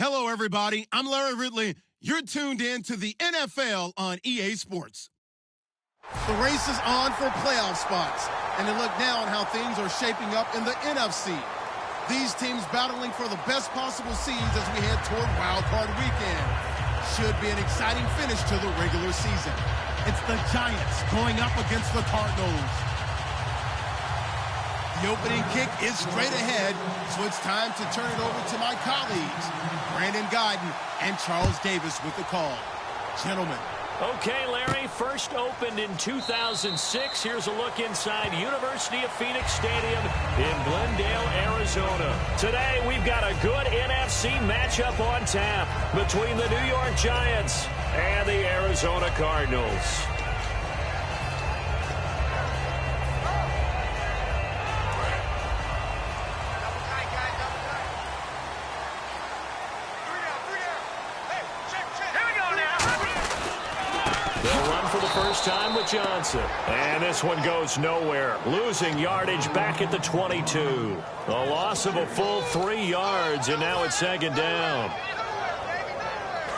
Hello, everybody. I'm Larry Ridley. You're tuned in to the NFL on EA Sports. The race is on for playoff spots, and a look now on how things are shaping up in the NFC. These teams battling for the best possible seeds as we head toward Wild Card Weekend. Should be an exciting finish to the regular season. It's the Giants going up against the Cardinals. The opening kick is straight ahead, so it's time to turn it over to my colleagues, Brandon Guyton and Charles Davis with the call. Gentlemen. Okay, Larry, first opened in 2006. Here's a look inside University of Phoenix Stadium in Glendale, Arizona. Today, we've got a good NFC matchup on tap between the New York Giants and the Arizona Cardinals. First time with Johnson. And this one goes nowhere. Losing yardage back at the 22. A loss of a full 3 yards, and now it's second down.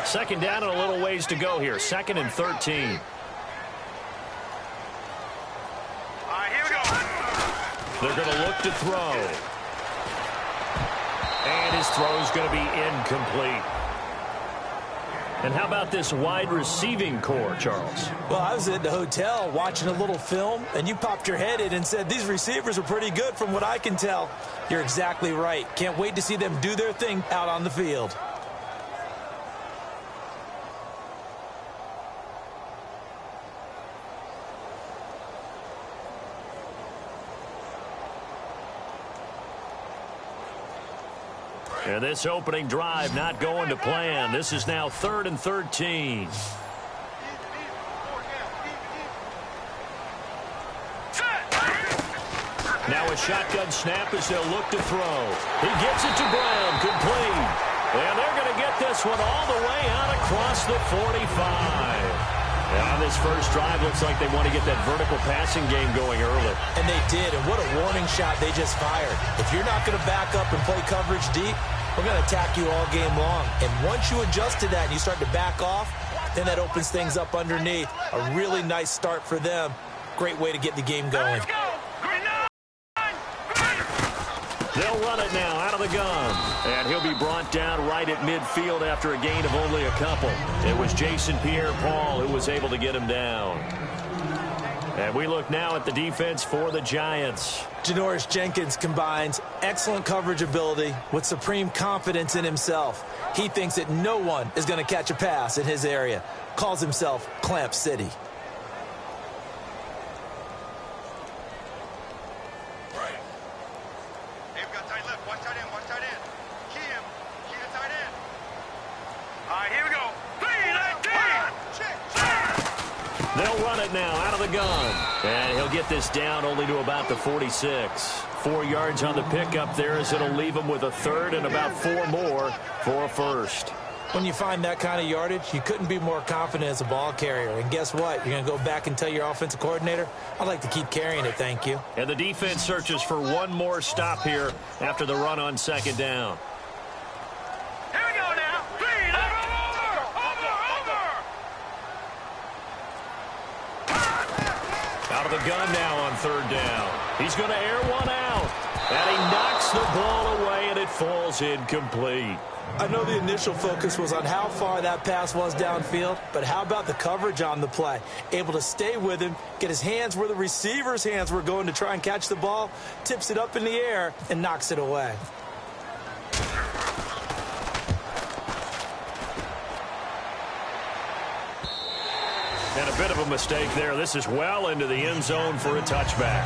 Second down and a little ways to go here. 2nd and 13. Here we go. They're going to look to throw. And his throw is going to be incomplete. And how about this wide receiving core, Charles? Well, I was at the hotel watching a little film, and you popped your head in and said, these receivers are pretty good from what I can tell. You're exactly right. Can't wait to see them do their thing out on the field. And this opening drive not going to plan. This is now 3rd and 13. Now a shotgun snap as they'll look to throw. He gets it to Brown, complete. And they're going to get this one all the way out across the 45. On this first drive, looks like they want to get that vertical passing game going early. And they did, and what a warning shot they just fired. If you're not going to back up and play coverage deep, we're going to attack you all game long. And once you adjust to that and you start to back off, then that opens things up underneath. A really nice start for them. Great way to get the game going. They'll run it now out of the gun. And he'll be brought down right at midfield after a gain of only a couple. It was Jason Pierre-Paul who was able to get him down. And we look now at the defense for the Giants. Janoris Jenkins combines excellent coverage ability with supreme confidence in himself. He thinks that no one is going to catch a pass in his area. Calls himself Clamp City. They'll run it now out of the gun. And he'll get this down only to about the 46. 4 yards on the pickup there as it'll leave him with a third and about 4 more for a first. When you find that kind of yardage, you couldn't be more confident as a ball carrier. And guess what? You're going to go back and tell your offensive coordinator, I'd like to keep carrying it, thank you. And the defense searches for one more stop here after the run on second down. Out of the gun now on third down. He's going to air one out. And he knocks the ball away, and it falls incomplete. I know the initial focus was on how far that pass was downfield, but how about the coverage on the play? Able to stay with him, get his hands where the receiver's hands were going to try and catch the ball, tips it up in the air, and knocks it away. And a bit of a mistake there. This is well into the end zone for a touchback.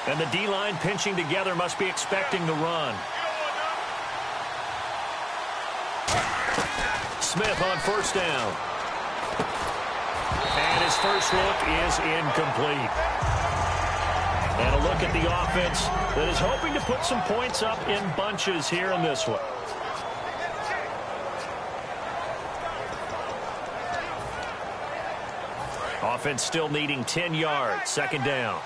And the D-line pinching together must be expecting the run. Smith on first down. And his first look is incomplete. And a look at the offense that is hoping to put some points up in bunches here in this one. Offense still needing 10 yards. Second down.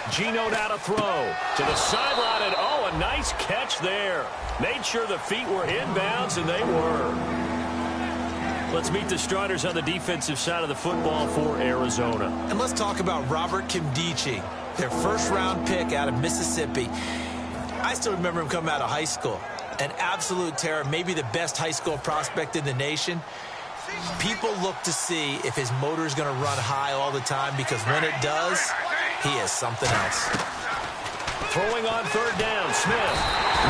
Geno now to throw to the sideline, and oh, a nice catch there. Made sure the feet were inbounds, and they were. Let's meet the starters on the defensive side of the football for Arizona. And let's talk about Robert Nkemdiche, their first-round pick out of Mississippi. I still remember him coming out of high school. An absolute terror, maybe the best high school prospect in the nation. People look to see if his motor is going to run high all the time, because when it does, he is something else. Throwing on third down, Smith.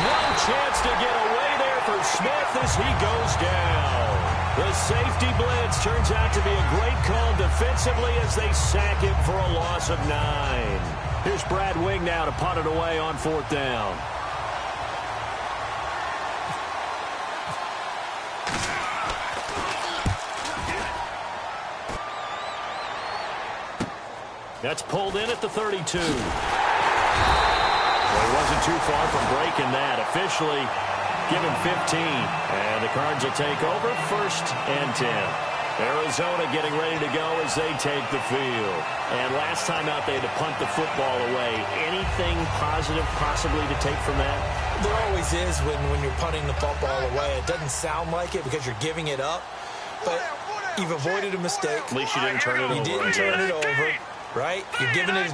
No chance to get away there for Smith as he goes down. The safety blitz turns out to be a great call defensively as they sack him for a loss of 9. Here's Brad Wing now to punt it away on fourth down. That's pulled in at the 32. Well, he wasn't too far from breaking that. Officially, give him 15. And the Cards will take over, first and 10. Arizona getting ready to go as they take the field. And last time out, they had to punt the football away. Anything positive possibly to take from that? There always is when you're punting the football away. It doesn't sound like it because you're giving it up. But you've avoided a mistake. At least you didn't turn it over. You didn't turn it over. Right? You're giving your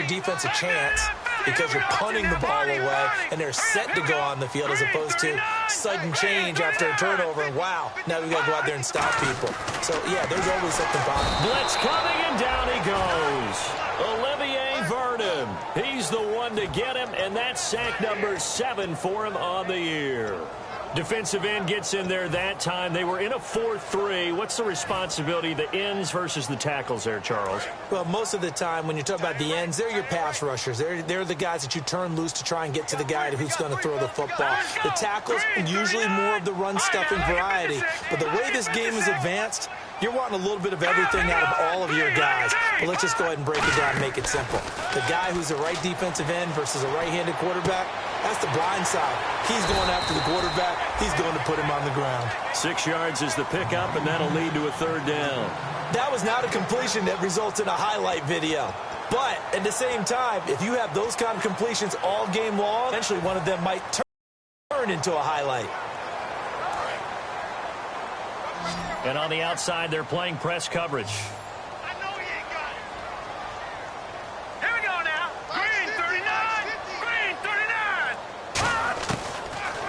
defense a chance because you're punting the ball away and they're set to go on the field as opposed to sudden change after a turnover and wow, now we've got to go out there and stop people. So, yeah, there's always something positive. Blitz coming and down he goes. Olivier Vernon. He's the one to get him, and that's sack number 7 for him on the year. Defensive end gets in there that time. They were in a 4-3. What's the responsibility, the ends versus the tackles there, Charles? Well, most of the time when you talk about the ends, they're your pass rushers. They're the guys that you turn loose to try and get to the guy who's going to throw the football. The tackles, usually more of the run-stuffing variety. But the way this game is advanced, you're wanting a little bit of everything out of all of your guys. But let's just go ahead and break it down and make it simple. The guy who's a right defensive end versus a right-handed quarterback, that's the blind side. He's going after the quarterback. He's going to put him on the ground. 6 yards is the pickup, and that'll lead to a third down. That was not a completion that results in a highlight video. But at the same time, if you have those kind of completions all game long, eventually one of them might turn into a highlight. And on the outside, they're playing press coverage. I know you ain't got it. Here we go now. Green 39. Green 39.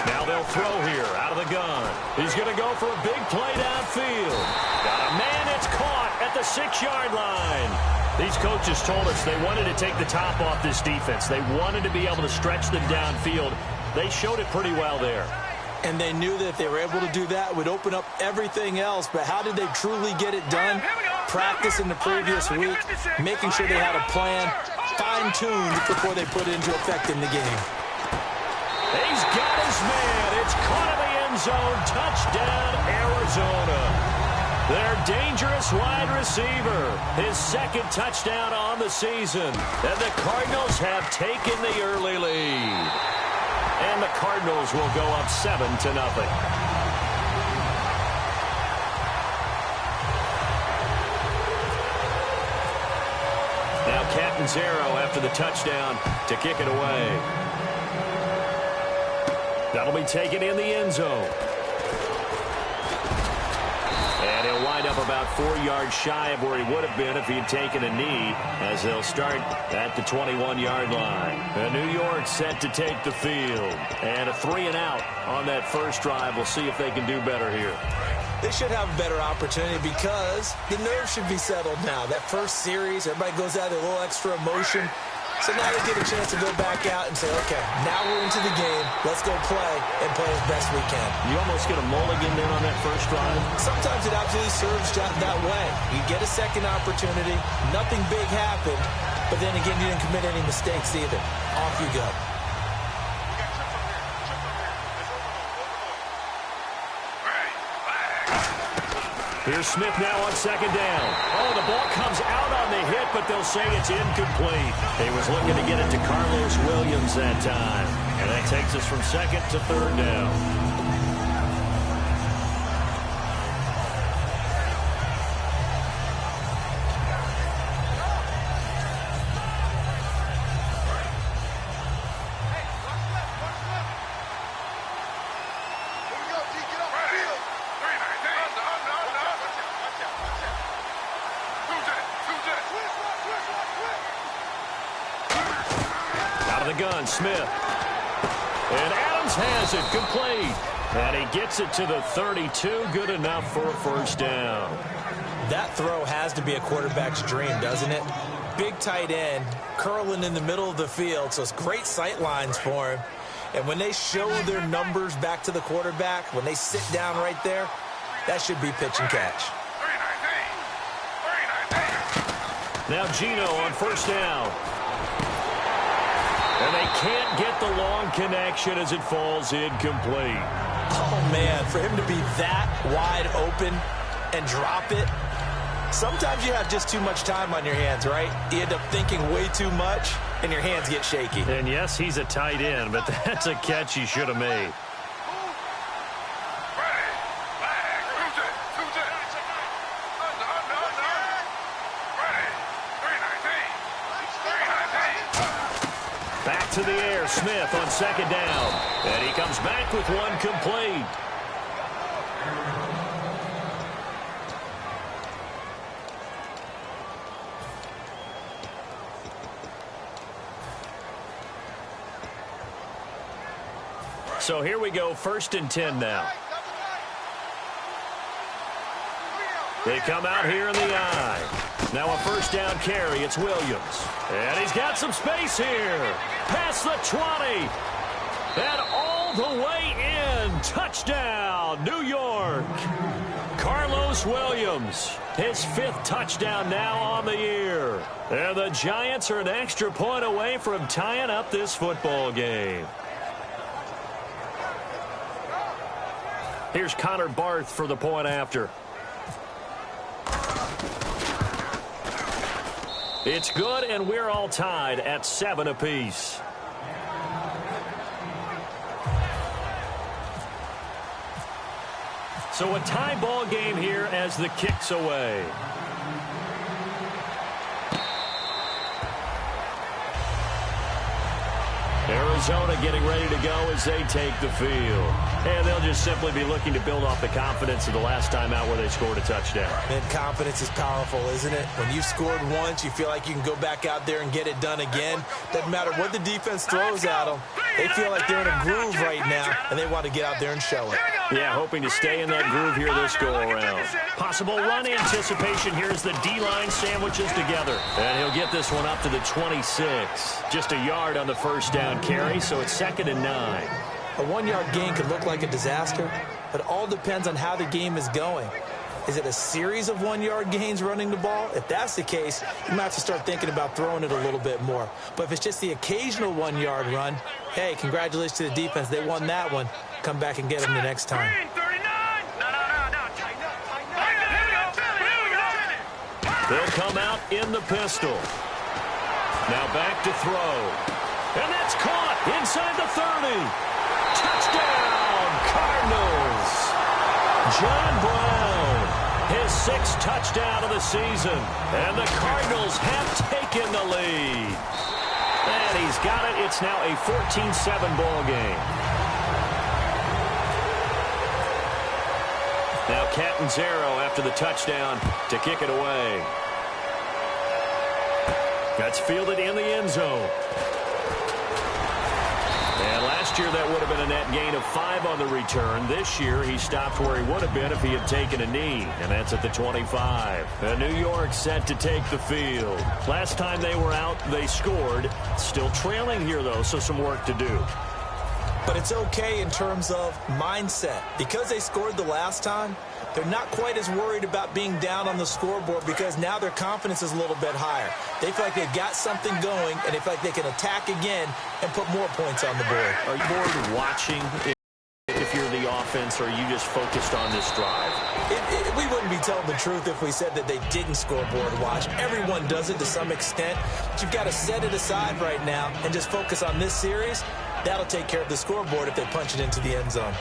Now they'll throw here out of the gun. He's going to go for a big play downfield. Got a man that's caught at the 6-yard line. These coaches told us they wanted to take the top off this defense. They wanted to be able to stretch them downfield. They showed it pretty well there. And they knew that if they were able to do that, it would open up everything else. But how did they truly get it done? Practice in the previous week, making sure they had a plan, fine-tuned before they put it into effect in the game. He's got his man. It's caught in the end zone. Touchdown, Arizona. Their dangerous wide receiver. His second touchdown on the season. And the Cardinals have taken the early lead. And the Cardinals will go up 7-0. Now Catanzaro after the touchdown to kick it away. That'll be taken in the end zone. And he'll wind up about 4 yards shy of where he would have been if he had taken a knee, as they'll start at the 21-yard line. And New York set to take the field. And a 3-and-out on that first drive. We'll see if they can do better here. They should have a better opportunity because the nerves should be settled now. That first series, everybody goes out with a little extra emotion. So now they get a chance to go back out and say, okay, now we're into the game. Let's go play and play as best we can. You almost get a mulligan then on that first drive. Sometimes it absolutely serves that way. You get a second opportunity. Nothing big happened. But then again, you didn't commit any mistakes either. Off you go. Here's Smith now on second down. Oh, the ball comes out on the hit, but they'll say it's incomplete. He was looking to get it to Carlos Williams that time. And that takes us from second to third down. Gun, Smith. And Adams has it complete. And he gets it to the 32. Good enough for a first down. That throw has to be a quarterback's dream, doesn't it? Big tight end, curling in the middle of the field, so it's great sight lines for him. And when they show their numbers back to the quarterback, when they sit down right there, that should be pitch and catch. Now Gino on first down. And they can't get the long connection as it falls incomplete. Oh, man, for him to be that wide open and drop it, sometimes you have just too much time on your hands, right? You end up thinking way too much, and your hands get shaky. And, yes, he's a tight end, but that's a catch he should have made. To the air, Smith on second down. And he comes back with one complete. So here we go, 1st and 10 now. They come out here in the eye. Now a first down carry. It's Williams. And he's got some space here. Past the 20. And all the way in. Touchdown, New York. Carlos Williams. His 5th touchdown now on the year. And the Giants are an extra point away from tying up this football game. Here's Connor Barth for the point after. It's good, and we're all tied at 7 apiece. So a tie ball game here as the kick's away. Arizona getting ready to go as they take the field. And they'll just simply be looking to build off the confidence of the last time out where they scored a touchdown. And confidence is powerful, isn't it? When you've scored once, you feel like you can go back out there and get it done again. Doesn't matter what the defense throws at them. They feel like they're in a groove right now, and they want to get out there and show it. Yeah, hoping to stay in that groove here this go-around. Possible run anticipation here as the D-line sandwiches together. And he'll get this one up to the 26. Just a yard on the first down carry, so it's 2nd and 9. A 1-yard gain could look like a disaster, but it all depends on how the game is going. Is it a series of 1-yard gains running the ball? If that's the case, you might have to start thinking about throwing it a little bit more. But if it's just the occasional 1-yard run, hey, congratulations to the defense. They won that one. Come back and get them the next time. They'll come out in the pistol. Now back to throw. And that's caught inside the 30. Touchdown, Cardinals. John Brown, his 6th touchdown of the season. And the Cardinals have taken the lead. And he's got it. It's now a 14-7 ball game. Now Catanzaro after the touchdown to kick it away. That's fielded in the end zone. And last year, that would have been a net gain of 5 on the return. This year, he stopped where he would have been if he had taken a knee, and that's at the 25. And New York set to take the field. Last time they were out, they scored. Still trailing here, though, so some work to do. But it's okay in terms of mindset. Because they scored the last time, they're not quite as worried about being down on the scoreboard because now their confidence is a little bit higher. They feel like they've got something going, and they feel like they can attack again and put more points on the board. Are you bored watching if you're the offense, or are you just focused on this drive? We wouldn't be telling the truth if we said that they didn't scoreboard watch. Everyone does it to some extent. But you've got to set it aside right now and just focus on this series. That'll take care of the scoreboard if they punch it into the end zone.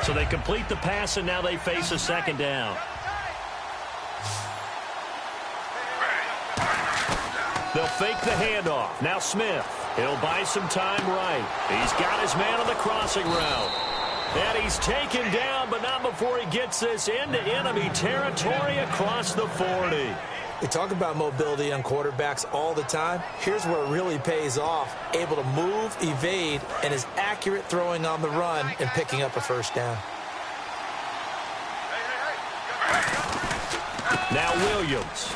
So they complete the pass, and now they face a second down. They'll fake the handoff. Now Smith. He'll buy some time right. He's got his man on the crossing route. And he's taken down, but not before he gets this into enemy territory across the 40. We talk about mobility on quarterbacks all the time. Here's where it really pays off. Able to move, evade, and is accurate throwing on the run and picking up a first down. Now Williams.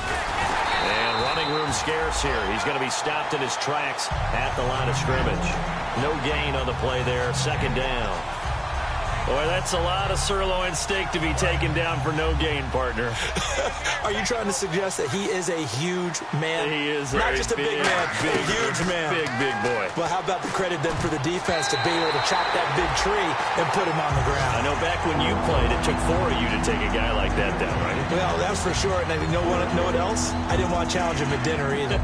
And running room scarce here. He's going to be stopped in his tracks at the line of scrimmage. No gain on the play there. Second down. Boy, that's a lot of sirloin steak to be taken down for no gain, partner. Are you trying to suggest that he is a huge man? He is not just a big man, a huge man. Big boy. Well, how about the credit then for the defense to be able to chop that big tree and put him on the ground? I know back when you played, it took 4 of you to take a guy like that down, right? Well, that's for sure. And you know what else? I didn't want to challenge him at dinner either.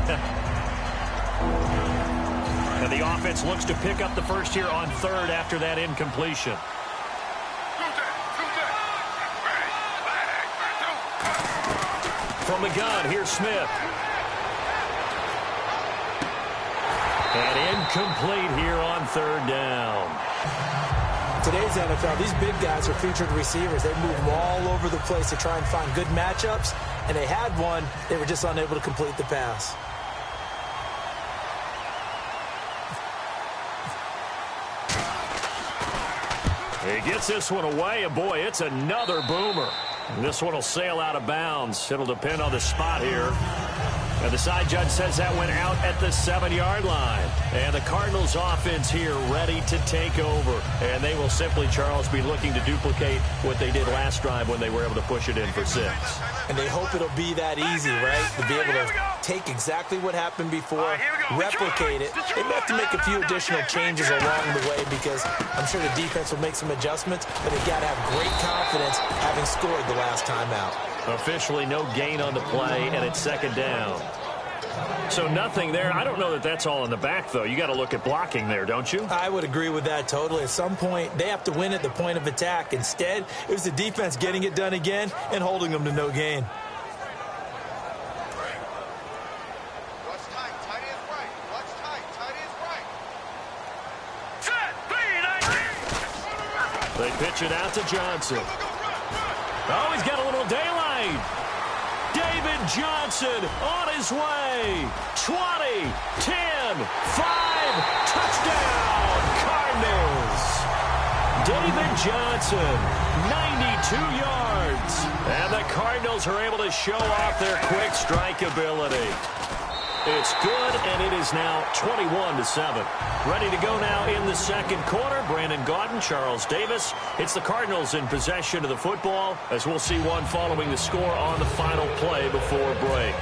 And the offense looks to pick up the first here on third after that incompletion. From the gun, here's Smith. And incomplete here on third down. Today's NFL, these big guys are featured receivers. They move all over the place to try and find good matchups, and they had one. They were just unable to complete the pass. He gets this one away, and boy, it's another boomer. And this one will sail out of bounds. It'll depend on the spot here. And the side judge says that went out at the 7-yard line. And the Cardinals offense here ready to take over. And they will simply, Charles, be looking to duplicate what they did last drive when they were able to push it in for 6. And they hope it'll be that easy, right? To be able to take exactly what happened before, replicate it. They may have to make a few additional changes along the way because I'm sure the defense will make some adjustments, but they've got to have great confidence having scored the last time out. Officially no gain on the play, and it's second down. So nothing there. I don't know that that's all in the back, though. You got to look at blocking there, don't you? I would agree with that totally. At some point, they have to win at the point of attack. Instead, it was the defense getting it done again and holding them to no gain. Watch tight. Tight is right. Watch tight. Tight is right. They pitch it out to Johnson. Oh, he's got a little daylight. David Johnson on his way. 20, 10, 5, touchdown, Cardinals. David Johnson, 92 yards. And the Cardinals are able to show off their quick strike ability. It's good, and it is now 21-7. Ready to go now in the second quarter. Brandon Gaudin, Charles Davis. It's the Cardinals in possession of the football, as we'll see one following the score on the final play before break.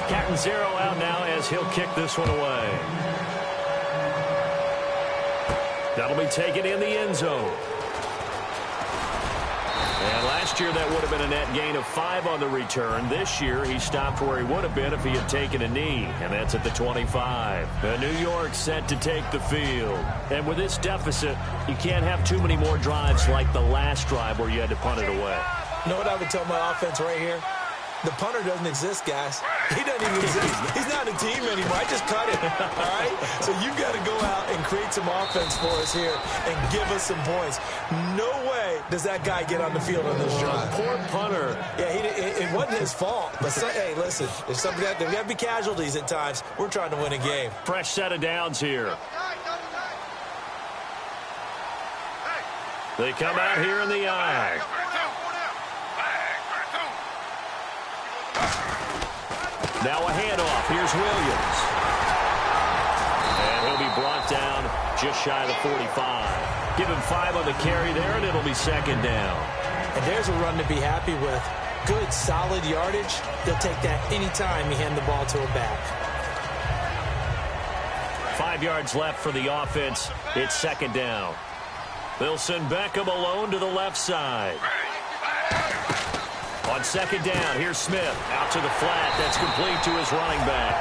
Catanzaro out now as he'll kick this one away. That'll be taken in the end zone. And last year, that would have been a net gain of 5 on the return. This year, he stopped where he would have been if he had taken a knee, and that's at the 25. And New York set to take the field. And with this deficit, you can't have too many more drives like the last drive where you had to punt it away. You know what I would tell my offense right here? The punter doesn't exist, guys. He doesn't even exist. He's not a team anymore. I just cut him, all right? So you've got to go out and create some offense for us here and give us some points. No way does that guy get on the field on this drive. Poor punter. Yeah, it wasn't his fault. But, hey, listen, there's got to be casualties at times. We're trying to win a game. Fresh set of downs here. They come out here in the eye. Now a handoff. Here's Williams. And he'll be brought down just shy of the 45. Give him 5 on the carry there, and it'll be second down. And there's a run to be happy with. Good, solid yardage. He'll take that anytime you hand the ball to a back. 5 yards left for the offense. It's second down. They'll send Beckham alone to the left side. On second down, here's Smith. Out to the flat. That's complete to his running back.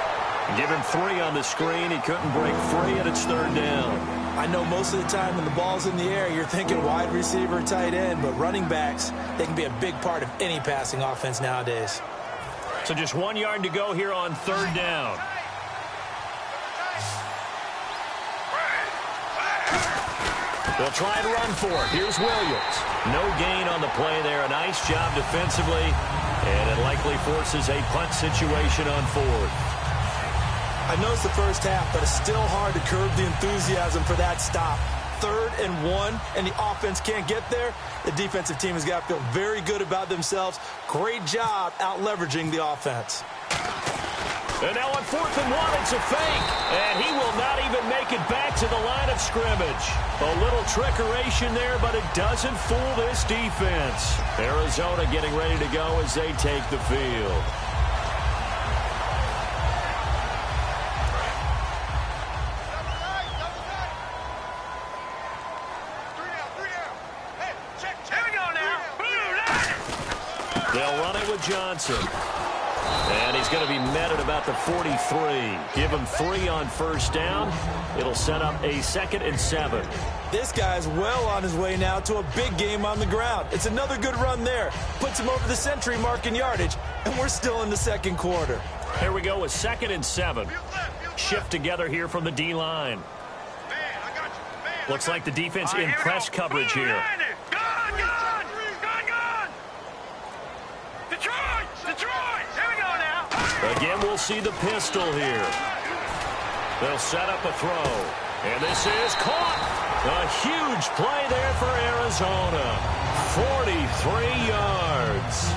Give him 3 on the screen. He couldn't break free, and it's third down. I know most of the time when the ball's in the air, you're thinking wide receiver, tight end, but running backs, they can be a big part of any passing offense nowadays. So just 1 yard to go here on third down. They'll try and run for it. Here's Williams. No gain on the play there. A nice job defensively. And it likely forces a punt situation on fourth. I know it's the first half, but it's still hard to curb the enthusiasm for that stop. 3rd and 1, and the offense can't get there. The defensive team has got to feel very good about themselves. Great job out-leveraging the offense. And now on 4th and 1, it's a fake. And he will not even make it back to the line of scrimmage. A little trickeration there, but it doesn't fool this defense. Arizona getting ready to go as they take the field. They'll run it with Johnson. And he's going to be met at about the 43. Give him 3 on first down. It'll set up a 2nd and 7. This guy's well on his way now to a big game on the ground. It's another good run there. Puts him over the century mark in yardage, and we're still in the second quarter. Here we go with 2nd and 7. Shift together here from the D-line. Looks like the defense in press coverage here. Again, we'll see the pistol here. They'll set up a throw. And this is caught. A huge play there for Arizona. 43 yards.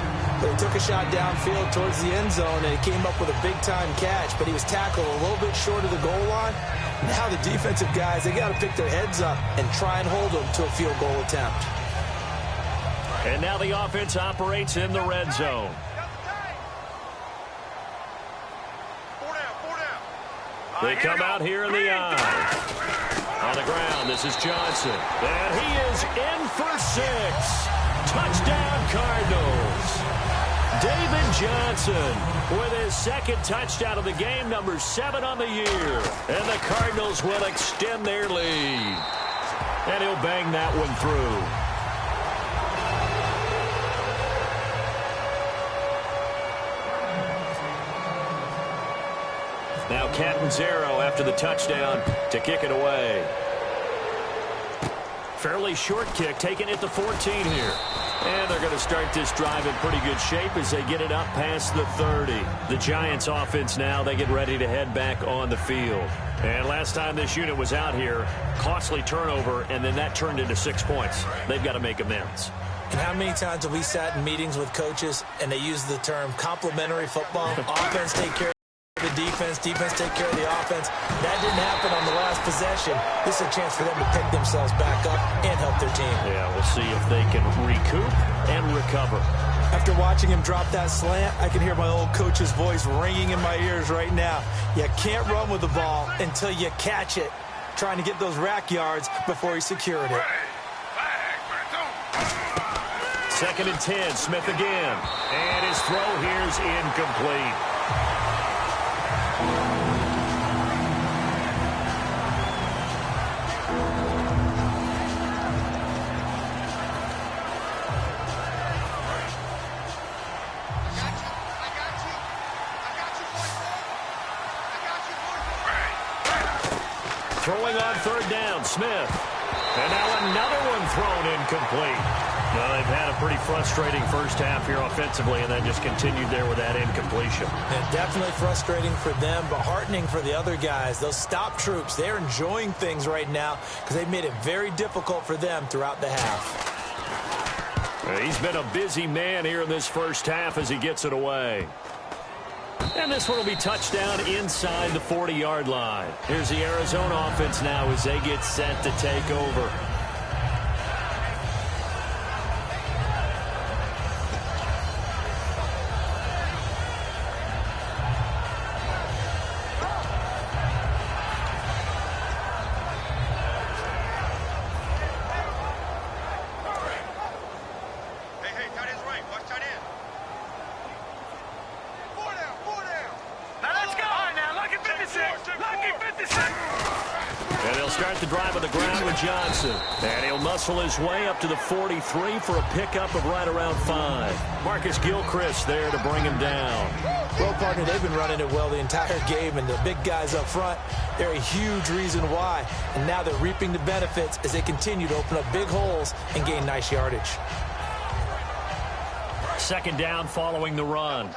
They took a shot downfield towards the end zone, and he came up with a big-time catch, but he was tackled a little bit short of the goal line. Now the defensive guys, they got to pick their heads up and try and hold them to a field goal attempt. And now the offense operates in the red zone. They come out here in the eye. On the ground, this is Johnson. And he is in for 6. Touchdown, Cardinals. David Johnson with his 2nd touchdown of the game, number 7 on the year. And the Cardinals will extend their lead. And he'll bang that one through. Now Catanzaro after the touchdown to kick it away. Fairly short kick, taken at the 14 here. And they're going to start this drive in pretty good shape as they get it up past the 30. The Giants offense now, they get ready to head back on the field. And last time this unit was out here, costly turnover, and then that turned into 6 points. They've got to make amends. And how many times have we sat in meetings with coaches and they use the term complementary football? Offense take care of the defense, defense take care of the offense. That didn't happen on the last possession. This is a chance for them to pick themselves back up and help their team. Yeah, we'll see if they can recoup and recover. After watching him drop that slant, I can hear my old coach's voice ringing in my ears right now. You can't run with the ball until you catch it. Trying to get those rack yards before he secured it. 2nd and 10, Smith again. And his throw here's incomplete. throwing on third down, Smith. And now another one thrown incomplete. Well, they've had a pretty frustrating first half here offensively, and then just continued there with that incompletion. And definitely frustrating for them, but heartening for the other guys. Those stop troops, they're enjoying things right now because they've made it very difficult for them throughout the half. He's been a busy man here in this first half as he gets it away. And this one will be touchdown inside the 40-yard line. Here's the Arizona offense now as they get set to take over. His way up to the 43 for a pickup of right around 5. Marcus Gilchrist there to bring him down. Well, partner, they've been running it well the entire game, and the big guys up front, they're a huge reason why. And now they're reaping the benefits as they continue to open up big holes and gain nice yardage. Second down following the run.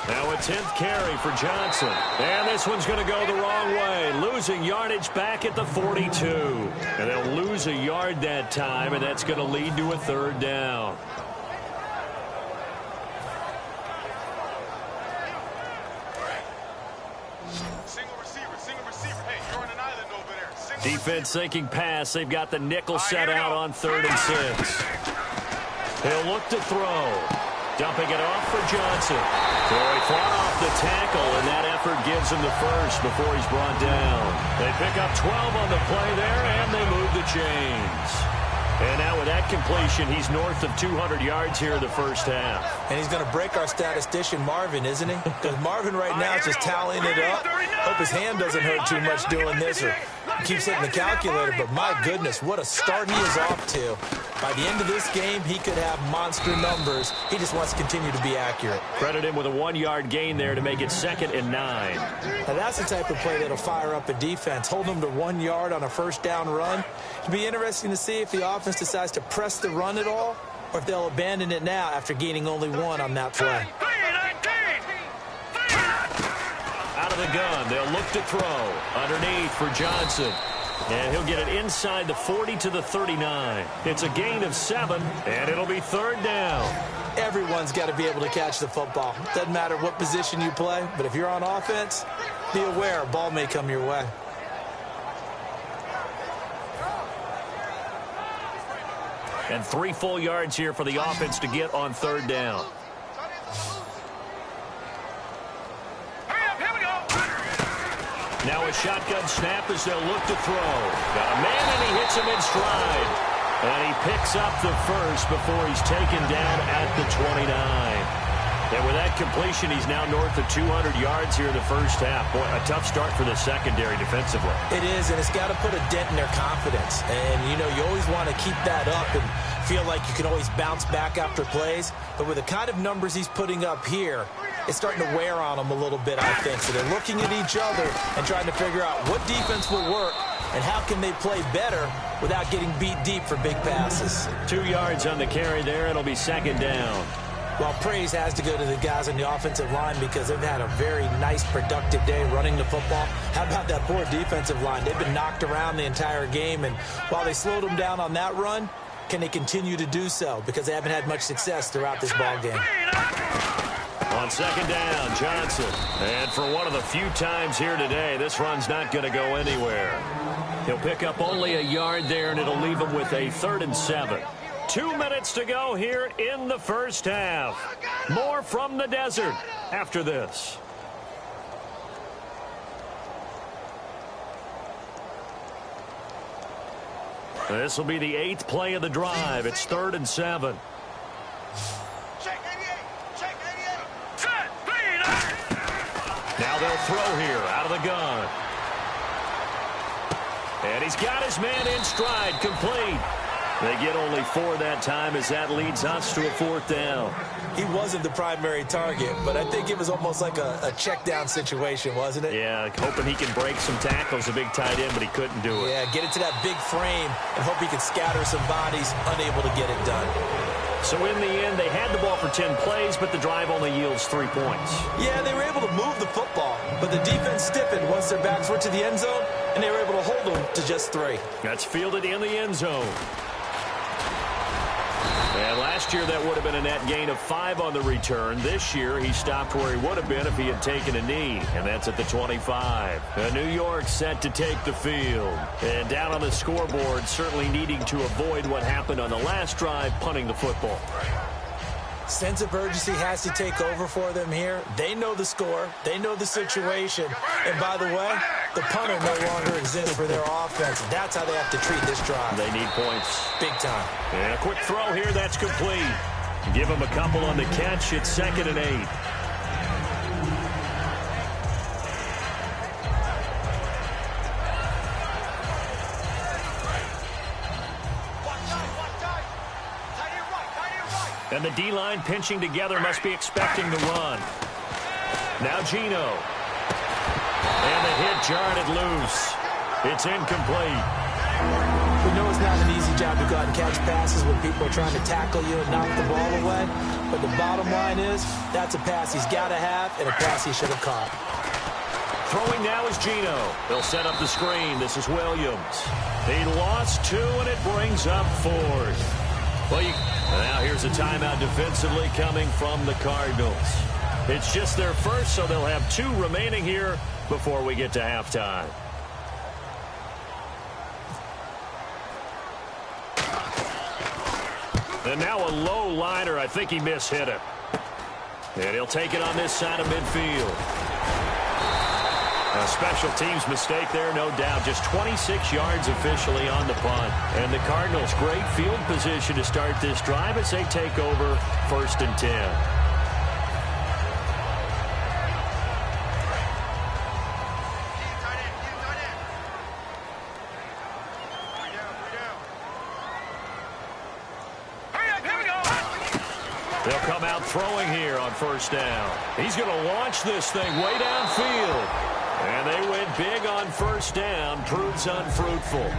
Now a 10th carry for Johnson. And this one's going to go the wrong way. Losing yardage back at the 42. And they'll lose a yard that time, and that's going to lead to a third down. Defense thinking pass. They've got the nickel set out on 3rd and 6. He'll look to throw. Dumping it off for Johnson. So he fought off the tackle, and that effort gives him the first before he's brought down. They pick up 12 on the play there, and they move the chains. And now with that completion, he's north of 200 yards here in the first half. And he's going to break our statistician, Marvin, isn't he? Because Marvin right now is just tallying it up. Hope his hand doesn't hurt too much doing this, or keeps hitting the calculator. But my goodness, what a start he is off to. By the end of this game, he could have monster numbers. He just wants to continue to be accurate. Credit him with a 1-yard gain there to make it 2nd and 9. Now that's the type of play that'll fire up a defense. Hold them to 1 yard on a first down run. It'll be interesting to see if the offense decides to press the run at all, or if they'll abandon it now after gaining only 1 on that play. Out of the gun, they'll look to throw. Underneath for Johnson. And he'll get it inside the 40 to the 39. It's a gain of 7, and it'll be 3rd down. Everyone's got to be able to catch the football. Doesn't matter what position you play, but if you're on offense, be aware a ball may come your way. And 3 full yards here for the offense to get on 3rd down. Now a shotgun snap as they'll look to throw. Got a man, and he hits him in stride. And he picks up the first before he's taken down at the 29. And with that completion, he's now north of 200 yards here in the first half. Boy, a tough start for the secondary defensively. It is, and it's got to put a dent in their confidence. And, you know, you always want to keep that up and feel like you can always bounce back after plays. But with the kind of numbers he's putting up here, it's starting to wear on them a little bit, I think. So they're looking at each other and trying to figure out what defense will work and how can they play better without getting beat deep for big passes. 2 yards on the carry there. It'll be 2nd down. Well, praise has to go to the guys on the offensive line because they've had a very nice, productive day running the football. How about that poor defensive line? They've been knocked around the entire game, and while they slowed them down on that run, can they continue to do so? Because they haven't had much success throughout this ball game. On 2nd down, Johnson. And for one of the few times here today, this run's not going to go anywhere. He'll pick up only a yard there, and it'll leave him with a 3rd and 7. 2 minutes to go here in the first half. More from the desert after this. This will be the 8th play of the drive. It's 3rd and 7. Now they'll throw here out of the gun. And he's got his man in stride, complete. They get only 4 that time as that leads us to a 4th down. He wasn't the primary target, but I think it was almost like a check down situation, wasn't it? Yeah, hoping he can break some tackles, a big tight end, but he couldn't do it. Yeah, get it to that big frame and hope he can scatter some bodies, unable to get it done. So in the end, they had the ball for 10 plays, but the drive only yields 3 points. Yeah, they were able to move the football, but the defense stiffened once their backs were to the end zone, and they were able to hold them to just 3. That's fielded in the end zone. And last year, that would have been a net gain of 5 on the return. This year, he stopped where he would have been if he had taken a knee, and that's at the 25. New York set to take the field. And down on the scoreboard, certainly needing to avoid what happened on the last drive, punting the football. Sense of urgency has to take over for them here. They know the score. They know the situation. And by the way, the punter no longer exists for their offense. That's how they have to treat this drive. They need points. Big time. And a quick throw here, that's complete. Give him a couple on the catch. It's 2nd and 8. And the D-line pinching together, must be expecting the run. Now Geno. And the hit jarred it loose. It's incomplete. We know it's not an easy job to go out and catch passes when people are trying to tackle you and knock the ball away. But the bottom line is, that's a pass he's got to have and a pass he should have caught. Throwing now is Geno. They'll set up the screen. This is Williams. He lost 2, and it brings up 4th. Well, now here's a timeout defensively coming from the Cardinals. It's just their first, so they'll have 2 remaining here before we get to halftime. And now a low liner. I think he mishit it. And he'll take it on this side of midfield. A special teams mistake there, no doubt. Just 26 yards officially on the punt. And the Cardinals, great field position to start this drive as they take over 1st and 10. They'll come out throwing here on 1st down. He's going to launch this thing way downfield. And they went big on 1st down. Proves unfruitful.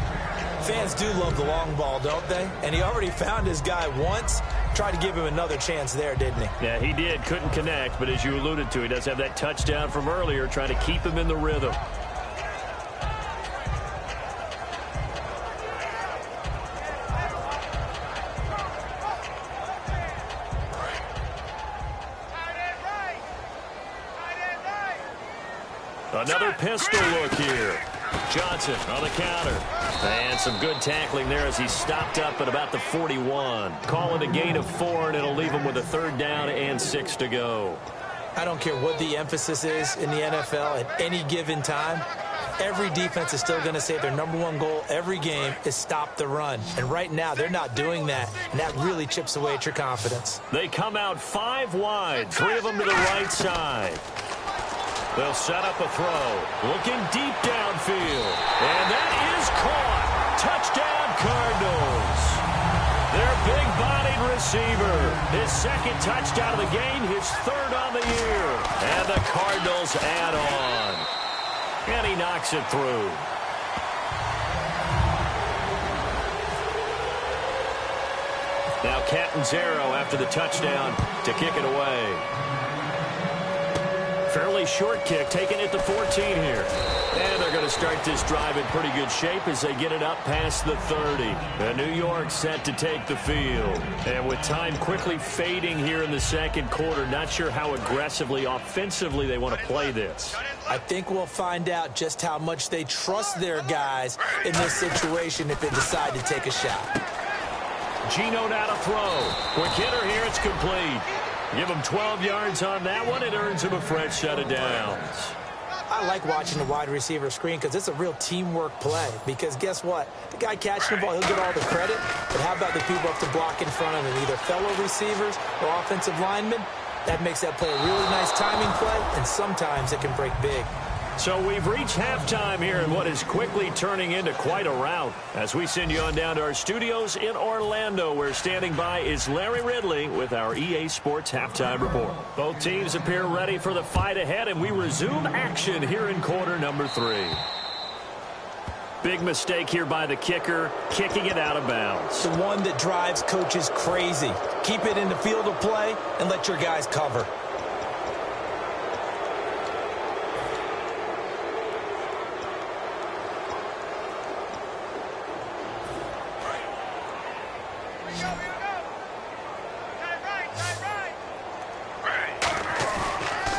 Fans do love the long ball, don't they? And he already found his guy once. Tried to give him another chance there, didn't he? Yeah, he did. Couldn't connect. But as you alluded to, he does have that touchdown from earlier, trying to keep him in the rhythm. Another pistol look here. Johnson on the counter. And some good tackling there as he stopped up at about the 41. Call it a gain of 4, and it'll leave him with a 3rd down and 6 to go. I don't care what the emphasis is in the NFL at any given time. Every defense is still going to say their #1 goal every game is stop the run. And right now, they're not doing that, and that really chips away at your confidence. They come out 5 wide, 3 of them to the right side. They'll set up a throw. Looking deep downfield. And that is caught. Touchdown, Cardinals. Their big-bodied receiver. His 2nd touchdown of the game, his 3rd on the year. And the Cardinals add on. And he knocks it through. Now Catanzaro after the touchdown to kick it away. Fairly short kick, taking it to 14 here. And they're going to start this drive in pretty good shape as they get it up past the 30. And New York set to take the field. And with time quickly fading here in the 2nd quarter, not sure how aggressively, offensively they want to play this. I think we'll find out just how much they trust their guys in this situation if they decide to take a shot. Geno now to throw. Quick hitter here, it's complete. Give him 12 yards on that one. It earns him a fresh set of downs. I like watching the wide receiver screen because it's a real teamwork play. Because guess what? The guy catching the ball, he'll get all the credit. But how about the people up to block in front of him, either fellow receivers or offensive linemen? That makes that play a really nice timing play, and sometimes it can break big. So we've reached halftime here in what is quickly turning into quite a rout. As we send you on down to our studios in Orlando, where standing by is Larry Ridley with our EA Sports Halftime Report. Both teams appear ready for the fight ahead, and we resume action here in quarter number 3. Big mistake here by the kicker, kicking it out of bounds. The one that drives coaches crazy. Keep it in the field of play and let your guys cover.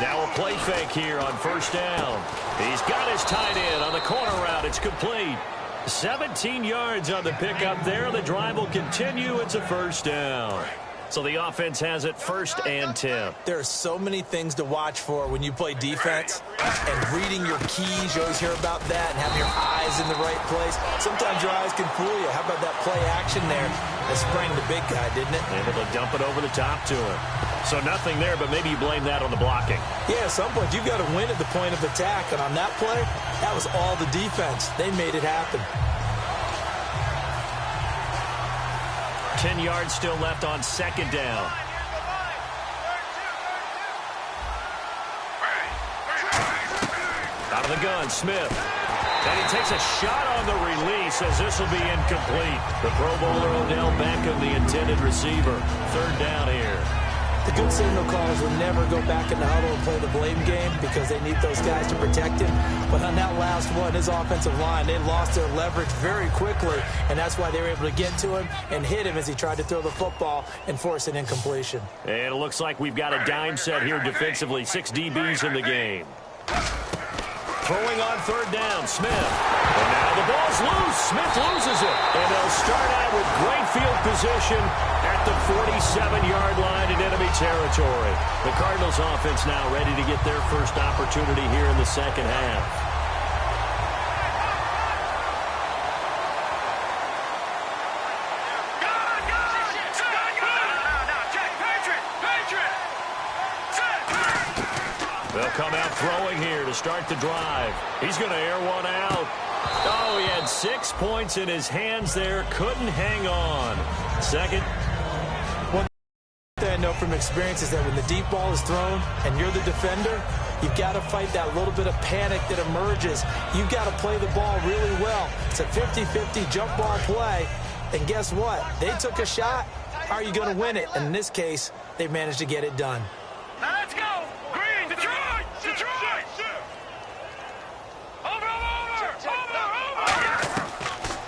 Now a play fake here on first down. He's got his tight end on the corner route. It's complete. 17 yards on the pickup there. The drive will continue. It's a first down. So the offense has it 1st and 10. There are so many things to watch for when you play defense. And reading your keys, you always hear about that, and having your eyes in the right place. Sometimes your eyes can fool you. How about that play action there that sprang the big guy, didn't it? Able to dump it over the top to him. So nothing there, but maybe you blame that on the blocking. Yeah, at some point, you've got to win at the point of attack. And on that play, that was all the defense. They made it happen. 10 yards still left on second down. Out of the gun, Smith. And he takes a shot on the release as this will be incomplete. The Pro Bowler Odell Beckham, the intended receiver. 3rd down here. The good signal callers will never go back in the huddle and play the blame game because they need those guys to protect him. But on that last one, his offensive line, they lost their leverage very quickly, and that's why they were able to get to him and hit him as he tried to throw the football and force an incompletion. And it looks like we've got a dime set here defensively. 6 DBs in the game. Throwing on 3rd down, Smith. And now the ball's loose. Smith loses it. And they'll start out with great field position at the 47-yard line in enemy territory. The Cardinals offense now ready to get their first opportunity here in the second half. They'll come out throwing here to start the drive. He's going to air one out. Oh, he had 6 points in his hands there. Couldn't hang on. Second. One thing I know from experience is that when the deep ball is thrown and you're the defender, you've got to fight that little bit of panic that emerges. You've got to play the ball really well. It's a 50-50 jump ball play. And guess what? They took a shot. How are you going to win it? And in this case, they managed to get it done. Now let's go. Green, Detroit, Detroit. Over.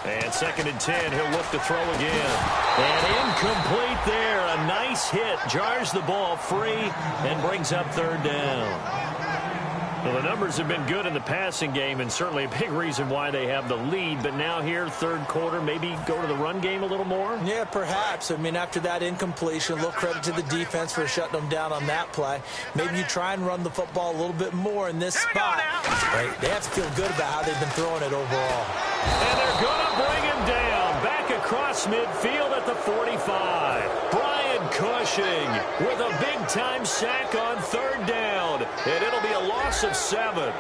And 2nd and 10, he'll look to throw again. And incomplete there. A nice hit. Jars the ball free and brings up 3rd down. Well, the numbers have been good in the passing game, and certainly a big reason why they have the lead. But now here, 3rd quarter, maybe go to the run game a little more? Yeah, perhaps. I mean, after that incompletion, a little credit to the defense for shutting them down on that play. Maybe you try and run the football a little bit more in this spot. Right? They have to feel good about how they've been throwing it overall. And they're going to bring him down. Back across midfield at the 45. Brian Cushing with a big-time sack on 3rd down. And it'll be a loss of 7.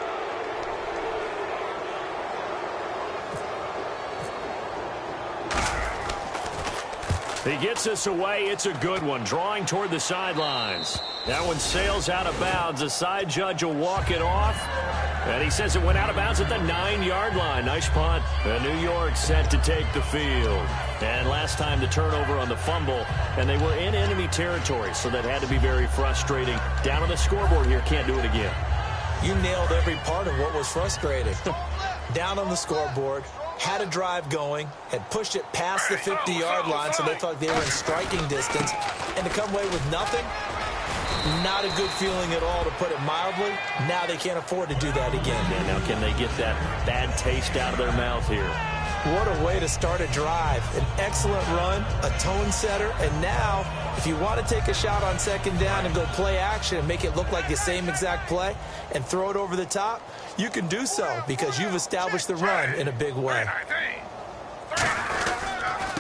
He gets us away. It's a good one. Drawing toward the sidelines. That one sails out of bounds. The side judge will walk it off. And he says it went out of bounds at the 9-yard line. Nice punt. And New York set to take the field. And last time the turnover on the fumble. And they were in enemy territory, so that had to be very frustrating. Down on the scoreboard here. Can't do it again. You nailed every part of what was frustrating. Down on the scoreboard. Had a drive going, had pushed it past the 50-yard line, so they thought they were in striking distance. And to come away with nothing, not a good feeling at all, to put it mildly. Now they can't afford to do that again. Yeah, now can they get that bad taste out of their mouth here? What a way to start a drive. An excellent run, a tone setter, and now, if you want to take a shot on 2nd down and go play action and make it look like the same exact play and throw it over the top, you can do so because you've established the run in a big way.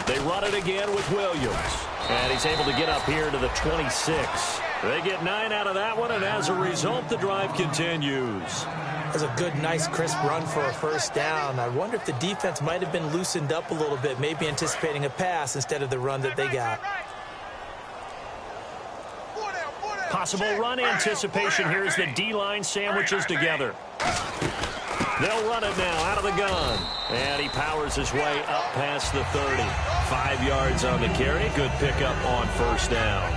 They run it again with Williams. And he's able to get up here to the 26. They get 9 out of that one, and as a result, the drive continues. That's a good, nice, crisp run for a first down. I wonder if the defense might have been loosened up a little bit, maybe anticipating a pass instead of the run that they got. Possible run anticipation here as the D-line sandwiches together. They'll run it now out of the gun. And he powers his way up past the 30. 5 yards on the carry. Good pickup on first down.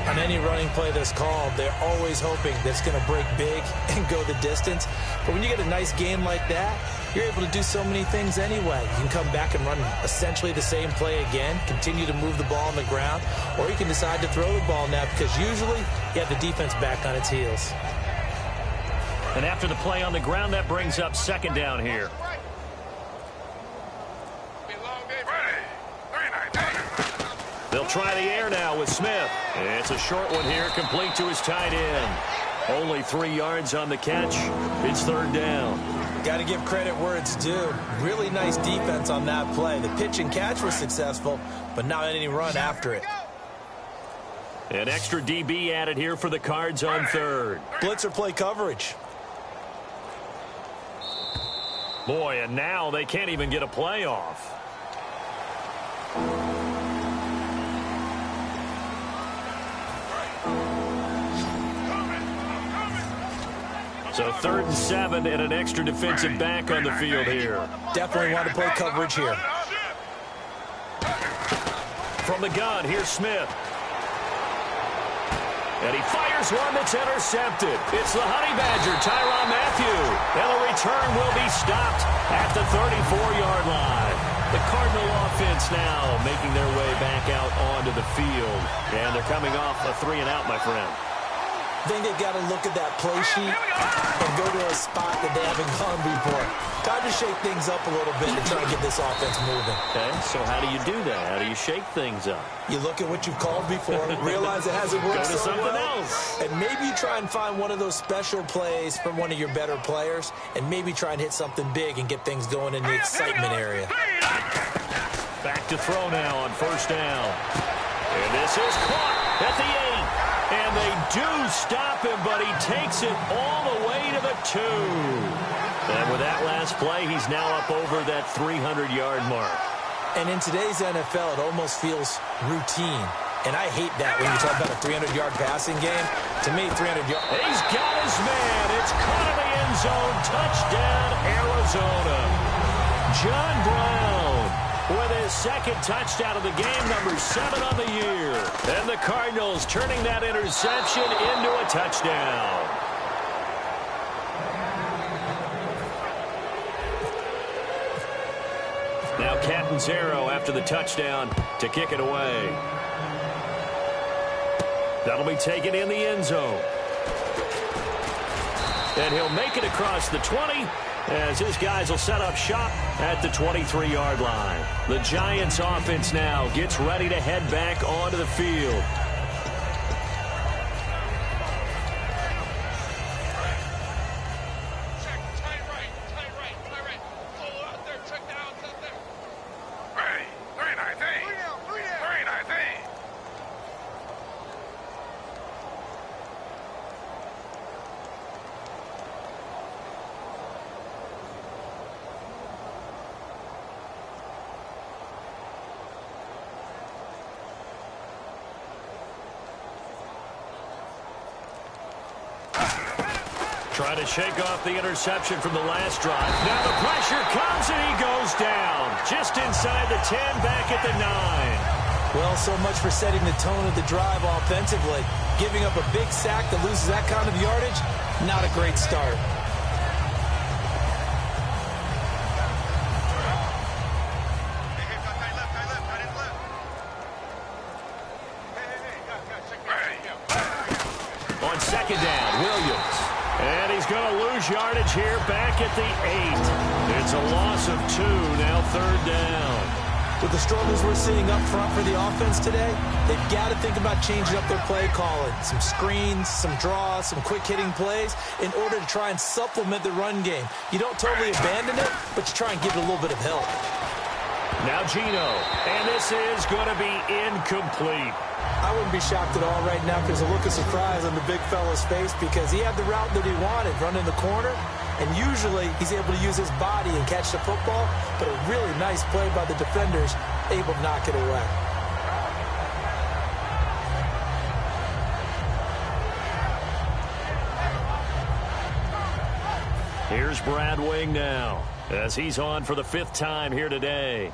On any running play that's called, they're always hoping that it's going to break big and go the distance. But when you get a nice game like that, you're able to do so many things anyway. You can come back and run essentially the same play again, continue to move the ball on the ground, or you can decide to throw the ball now because usually you have the defense back on its heels. And after the play on the ground, that brings up second down here. They'll try the air now with Smith. It's a short one here, complete to his tight end. Only 3 yards on the catch. It's third down. Got to give credit where it's due. Really nice defense on that play. The pitch and catch was successful, but not any run after it. An extra DB added here for the Cards on third. Blitzer play coverage. Boy, and now they can't even get a play off. So 3rd and 7 and an extra defensive back on the field here. Definitely want to play coverage here. From the gun, here's Smith. And he fires one that's intercepted. It's the Honey Badger, Tyrann Mathieu. And the return will be stopped at the 34-yard line. The Cardinal offense now making their way back out onto the field. And they're coming off a 3-and-out, my friend. I think they've got to look at that play sheet and go to a spot that they haven't gone before. Time to shake things up a little bit to try and get this offense moving. Okay, so how do you do that? How do you shake things up? You look at what you've called before, realize it hasn't worked Go to so something well, else. and maybe you try and find one of those special plays from one of your better players, and maybe try and hit something big and get things going in the excitement area. Back to throw now on first down. And this is caught at the 8. And they do stop him, but he takes it all the way to the 2. And with that last play, he's now up over that 300-yard mark. And in today's NFL, it almost feels routine. And I hate that when you talk about a 300-yard passing game. To me, 300 yards. He's got his man. It's caught in the end zone. Touchdown, Arizona. John Brown with his second touchdown of the game, number 7 on the year. And the Cardinals turning that interception into a touchdown. Now Catanzaro after the touchdown to kick it away. That'll be taken in the end zone. And he'll make it across the 20 as his guys will set up shop at the 23-yard line. The Giants offense now gets ready to head back onto the field. Trying to shake off the interception from the last drive. Now the pressure comes and he goes down. Just inside the 10, back at the 9. Well, so much for setting the tone of the drive offensively. Giving up a big sack that loses that kind of yardage, not a great start. On second down, Williams. And he's going to lose yardage here back at the 8. It's a loss of 2, now third down. With the struggles we're seeing up front for the offense today, they've got to think about changing up their play calling. Some screens, some draws, some quick-hitting plays in order to try and supplement the run game. You don't totally abandon it, but you try and give it a little bit of help. Now Geno, and this is going to be incomplete. I wouldn't be shocked at all right now because there's a look of surprise on the big fella's face because he had the route that he wanted, running the corner, and usually he's able to use his body and catch the football, but a really nice play by the defenders, able to knock it away. Here's Brad Wing now, as he's on for the 5th time here today.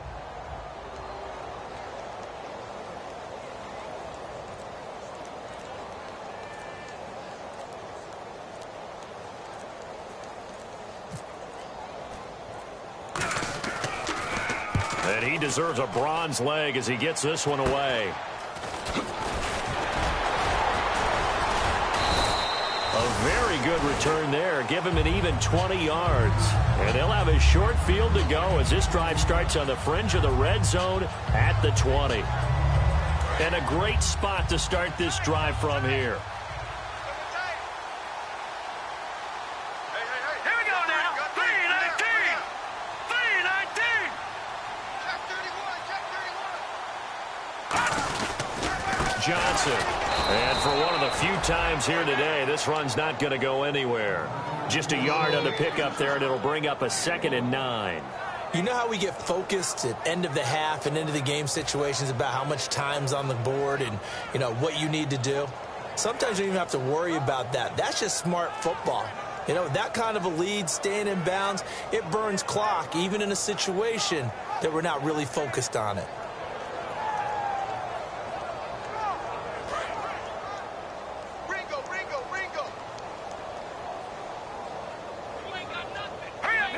And he deserves a bronze leg as he gets this one away. A very good return there. Give him an even 20 yards. And they'll have a short field to go as this drive starts on the fringe of the red zone at the 20. And a great spot to start this drive from here. Here we go now. 319. 319. Check 31. Check 31. Johnson. And for one of the few times here today, this run's not going to go anywhere. Just a yard on the pickup there, and it'll bring up a 2nd and 9. You know how we get focused at end of the half and into the game situations about how much time's on the board and, you know, what you need to do? Sometimes you don't even have to worry about that. That's just smart football. You know, that kind of a lead, staying in bounds, it burns clock, even in a situation that we're not really focused on it.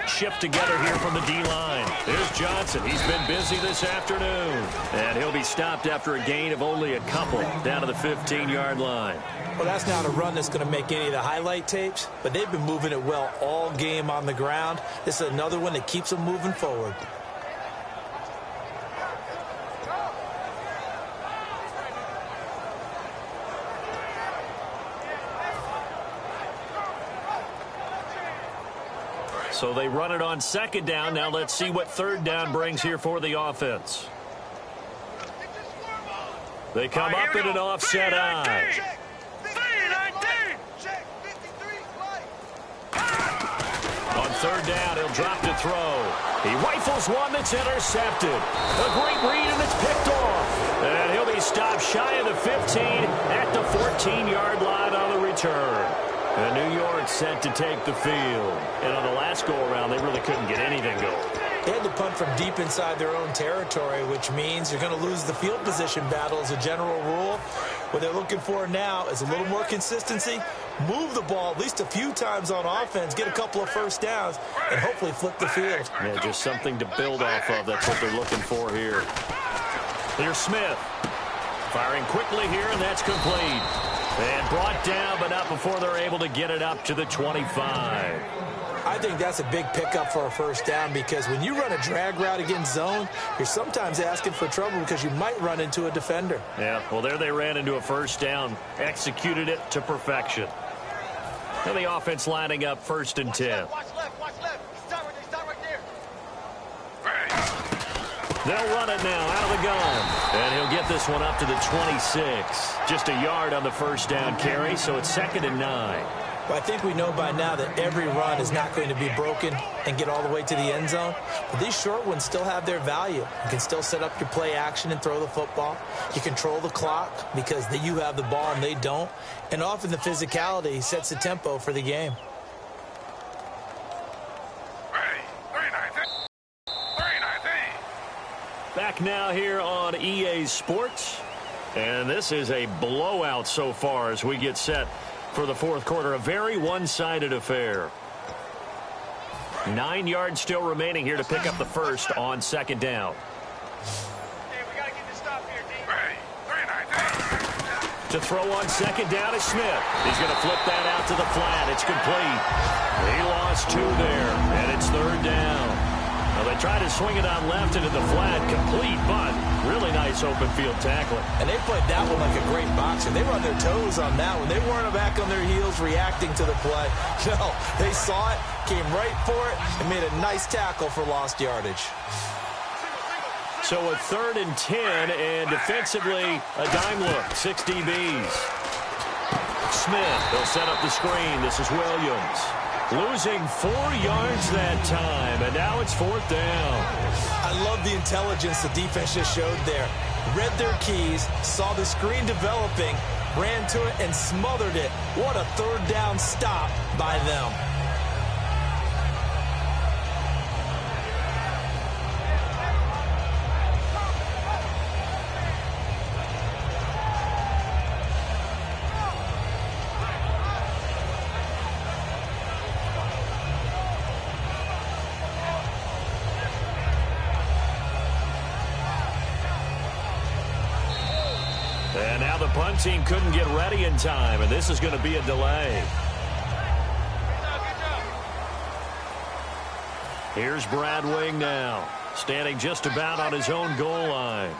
Shift together here from the D-line. There's Johnson. He's been busy this afternoon. And he'll be stopped after a gain of only a couple down to the 15-yard line. Well, that's not a run that's going to make any of the highlight tapes, but they've been moving it well all game on the ground. This is another one that keeps them moving forward. So they run it on 2nd down. Now let's see what 3rd down brings here for the offense. They come up in an offset eye. 319. On 3rd down, he'll drop to throw. He rifles one that's intercepted. A great read, and it's picked off. And he'll be stopped shy of the 15 at the 14-yard line on the return. And New York set to take the field. And on the last go-around, they really couldn't get anything going. They had to punt from deep inside their own territory, which means you're going to lose the field position battle as a general rule. What they're looking for now is a little more consistency, move the ball at least a few times on offense, get a couple of first downs, and hopefully flip the field. Yeah, just something to build off of. That's what they're looking for here. Here's Smith. Firing quickly here, and that's complete. And brought down, but not before they're able to get it up to the 25. I think that's a big pickup for a first down because when you run a drag route against zone, you're sometimes asking for trouble because you might run into a defender. Yeah, well, there they ran into a first down, executed it to perfection. And the offense lining up 1st and 10. Watch left. Start right there. They'll run it now out of the gun. And he'll get this one up to the 26. Just a yard on the first down carry, so it's 2nd and 9. Well, I think we know by now that every run is not going to be broken and get all the way to the end zone. But these short ones still have their value. You can still set up your play action and throw the football. You control the clock because you have the ball and they don't. And often the physicality sets the tempo for the game. Back now here on EA Sports. And this is a blowout so far as we get set for the 4th quarter. A very one-sided affair. 9 yards still remaining here to pick up the first on 2nd down. Hey, we got to get this stop here, D. To throw on 2nd down is Smith. He's going to flip that out to the flat. It's complete. He lost 2 there, and it's 3rd down. Now they try to swing it on left into the flat, complete, but really nice open field tackling. And they played that one like a great boxer. They were on their toes on that one. They weren't back on their heels reacting to the play. No, they saw it, came right for it, and made a nice tackle for lost yardage. So a 3rd and 10, and defensively, a dime look, 6 DBs. Smith, he'll set up the screen. This is Williams. Losing 4 yards that time, and now it's 4th down. I love the intelligence the defense just showed there. Read their keys, saw the screen developing, ran to it, and smothered it. What a 3rd down stop by them. And now the punt team couldn't get ready in time, and this is going to be a delay. Here's Brad Wing now, standing just about on his own goal line.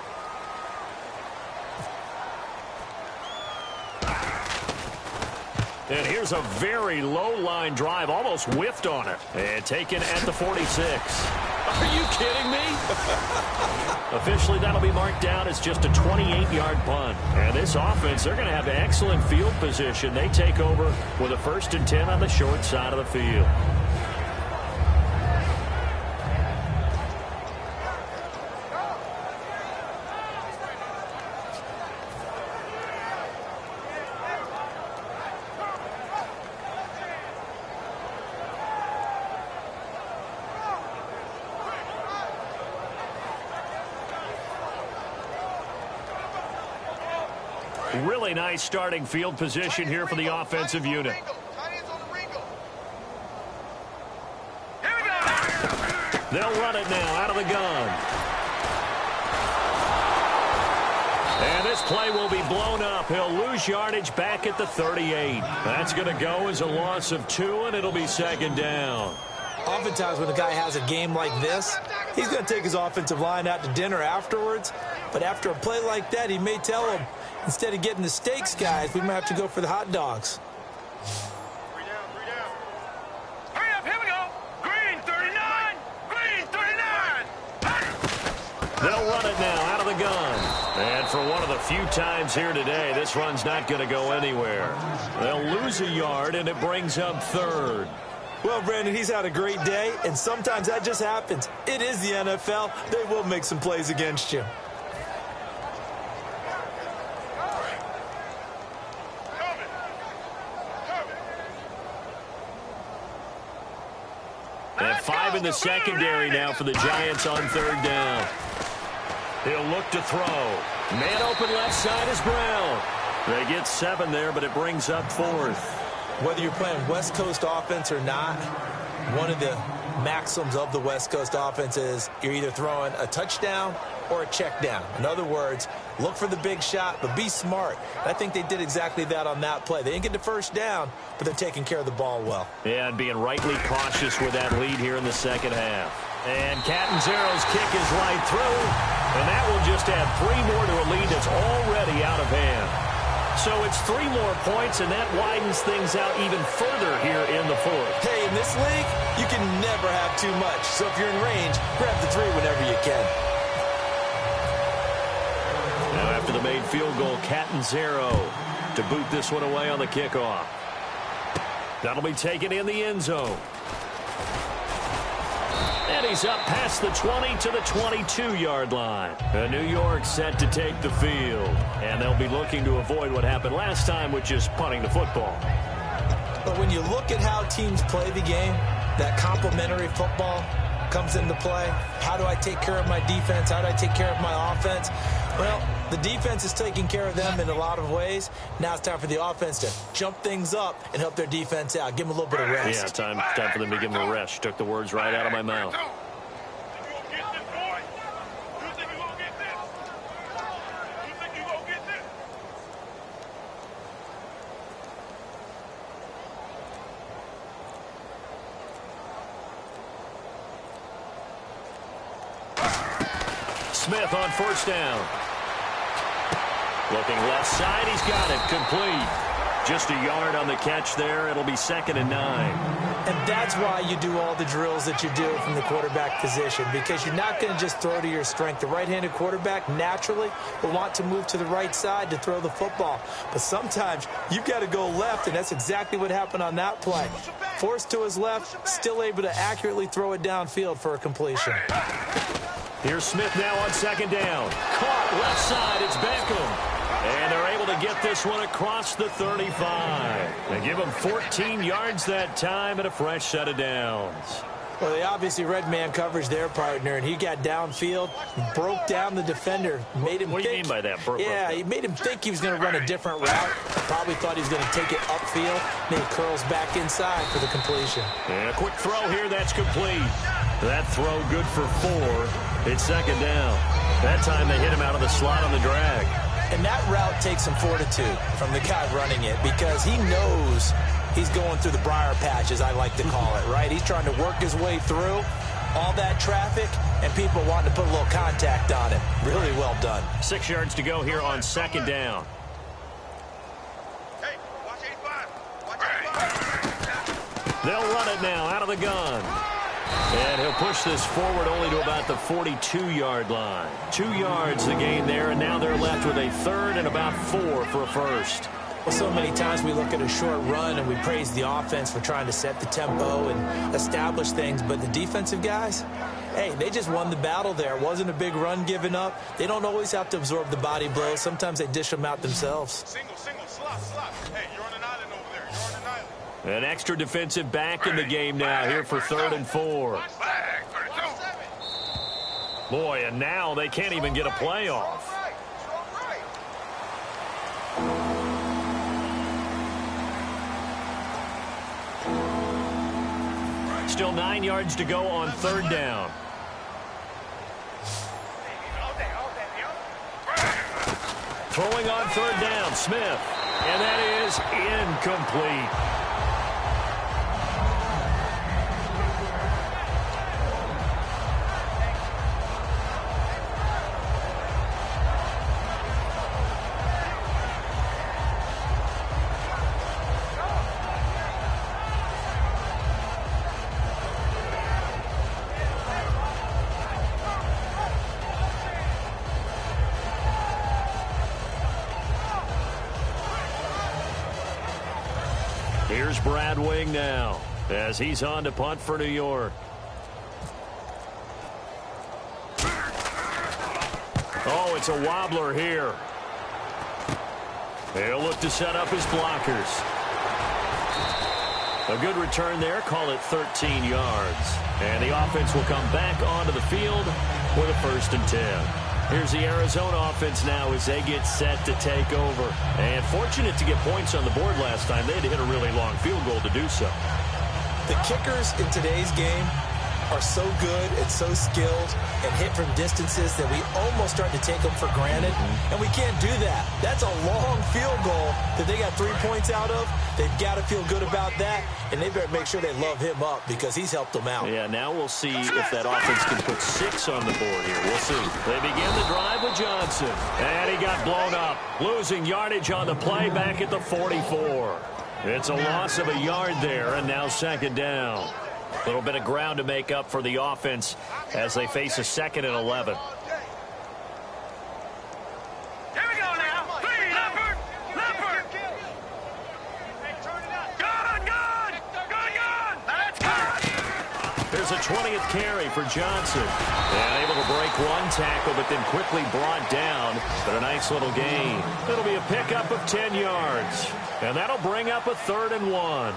And here's a very low line drive, almost whiffed on it, and taken at the 46. Are you kidding me? Officially, that'll be marked down as just a 28-yard punt. And this offense, they're going to have excellent field position. They take over with a 1st and 10 on the short side of the field. Really nice starting field position here for the offensive unit. They'll run it now out of the gun. And this play will be blown up. He'll lose yardage back at the 38. That's going to go as a loss of 2, and it'll be 2nd down. Oftentimes when a guy has a game like this, he's going to take his offensive line out to dinner afterwards. But after a play like that, he may tell him, instead of getting the steaks, guys, we might have to go for the hot dogs. 3 down, 3 down. Hurry up, here we go. Green 39. Green 39. They'll run it now out of the gun. And for one of the few times here today, this run's not going to go anywhere. They'll lose a yard, and it brings up 3rd. Well, Brandon, he's had a great day, and sometimes that just happens. It is the NFL. They will make some plays against you. And 5 in the secondary now for the Giants on 3rd down. He'll look to throw. Man open left side is Brown. They get 7 there, but it brings up 4th. Whether you're playing West Coast offense or not, one of the maxims of the West Coast offense is you're either throwing a touchdown or a check down. In other words, look for the big shot, but be smart. And I think they did exactly that on that play. They didn't get the 1st down, but they're taking care of the ball well. Yeah, and being rightly cautious with that lead here in the 2nd half. And Catanzaro's kick is right through, and that will just add 3 more to a lead that's already out of hand. So it's 3 more points, and that widens things out even further here in the 4th. Hey, in this league, you can never have too much. So if you're in range, grab the 3 whenever you can. Now after the made field goal, Catanzaro to boot this one away on the kickoff. That'll be taken in the end zone. And he's up past the 20 to the 22-yard line. And New York set to take the field. And they'll be looking to avoid what happened last time, which is punting the football. But when you look at how teams play the game, that complementary football comes into play. How do I take care of my defense? How do I take care of my offense? Well, the defense is taking care of them in a lot of ways. Now it's time for the offense to jump things up and help their defense out. Give them a little bit of rest. Yeah, time for them to give them a rest. Took the words right out of my mouth. Smith on 1st down. Looking left side, he's got it. Complete. Just a yard on the catch there. It'll be 2nd and 9. And that's why you do all the drills that you do from the quarterback position, because you're not going to just throw to your strength. The right-handed quarterback naturally will want to move to the right side to throw the football. But sometimes you've got to go left, and that's exactly what happened on that play. Forced to his left, still able to accurately throw it downfield for a completion. Here's Smith now on 2nd down. Caught left side. It's Beckham. And they're able to get this one across the 35. They give him 14 yards that time and a fresh set of downs. Well, they obviously read man coverage their partner, and he got downfield, broke down the defender, made him What do you mean by that? He made him think he was going to run a different route. Probably thought he was going to take it upfield. Then he curls back inside for the completion. And a quick throw here, that's complete. That throw good for 4. It's 2nd down. That time they hit him out of the slot on the drag. And that route takes some fortitude from the guy running it, because he knows he's going through the briar patch, as I like to call it, right? He's trying to work his way through all that traffic, and people wanting to put a little contact on it. Really well done. 6 yards to go here on 2nd down. Hey, watch 85. Watch 85. They'll run it now out of the gun. And he'll push this forward only to about the 42-yard line. 2 yards the gain there, and now they're left with a 3rd and about 4 for a first. Well, so many times we look at a short run and we praise the offense for trying to set the tempo and establish things, but the defensive guys, hey, they just won the battle there. It wasn't a big run given up. They don't always have to absorb the body blows. Sometimes they dish them out themselves. Single, slot. Hey, you're on an island over there. You're on an island. An extra defensive back in the game now here for 3rd and 4. Flag, 32. Boy, and now they can't even get a play off. Still 9 yards to go on 3rd down. Throwing on 3rd down, Smith. And that is incomplete. Here's Brad Wing now as he's on to punt for New York. Oh, it's a wobbler here. He'll look to set up his blockers. A good return there. Call it 13 yards. And the offense will come back onto the field with a 1st and 10. Here's the Arizona offense now as they get set to take over. And fortunate to get points on the board last time. They had to hit a really long field goal to do so. The kickers in today's game are so good and so skilled and hit from distances that we almost start to take them for granted. And we can't do that. That's a long field goal that they got 3 points out of. They've got to feel good about that, and they better make sure they love him up because he's helped them out. Yeah, now we'll see if that offense can put 6 on the board here. We'll see. They begin the drive with Johnson, and he got blown up, losing yardage on the play back at the 44. It's a loss of a yard there, and now 2nd down. A little bit of ground to make up for the offense as they face a 2nd and 11. Here we go now. Three, Leopard. Gun. Let's go. There's a 20th carry for Johnson. And able to break one tackle, but then quickly brought down. But a nice little gain. It'll be a pickup of 10 yards. And that'll bring up a 3rd and 1.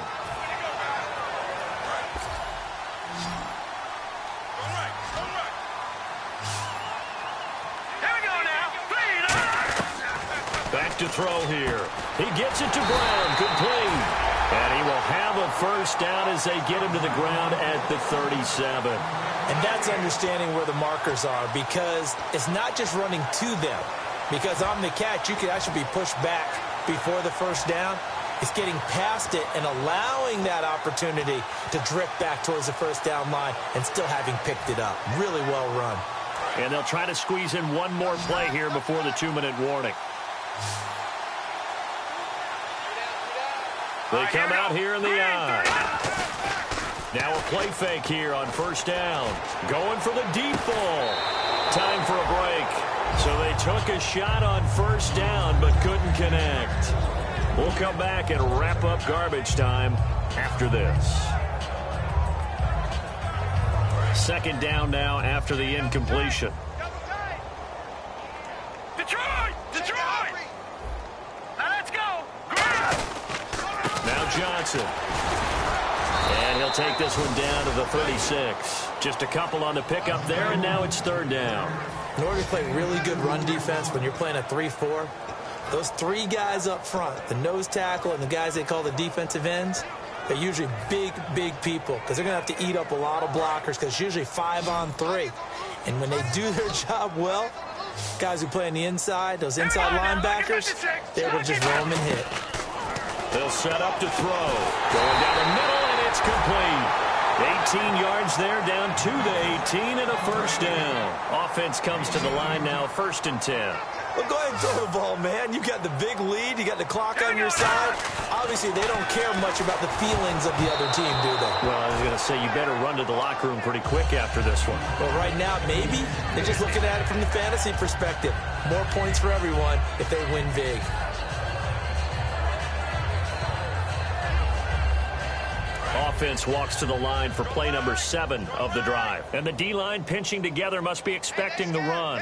Back to throw here. He gets it to Brown, complete. And he will have a 1st down as they get him to the ground at the 37. And that's understanding where the markers are, because it's not just running to them. Because on the catch, you could actually be pushed back before the 1st down. It's getting past it and allowing that opportunity to drift back towards the 1st down line and still having picked it up. Really well run. And they'll try to squeeze in one more play here before the 2-minute warning. They come out here in the eye. Now a play fake here on first down. Going for the deep ball. Time for a break. So they took a shot on first down but couldn't connect. We'll come back and wrap up garbage time after this. Second down now after the incompletion. Detroit! Detroit! Now let's go! Now Johnson. And he'll take this one down to the 36. Just a couple on the pickup there, and now it's third down. In order to play really good run defense when you're playing a 3-4, those three guys up front, the nose tackle and the guys they call the defensive ends, they're usually big, big people because they're going to have to eat up a lot of blockers because it's usually 5-on-3. And when they do their job well, guys who play on the inside, those inside linebackers, they're able to just roam and hit. They'll set up to throw. Going down the middle, and it's complete. 18 yards there, down to the 18 and a first down. Offense comes to the line now, 1st and 10. Well, go ahead and throw the ball, man. You got the big lead. You got the clock on your side. Obviously, they don't care much about the feelings of the other team, do they? Well, I was going to say, you better run to the locker room pretty quick after this one. Well, right now, maybe. They're just looking at it from the fantasy perspective. More points for everyone if they win big. Offense walks to the line for play number 7 of the drive. And the D-line pinching together must be expecting the run.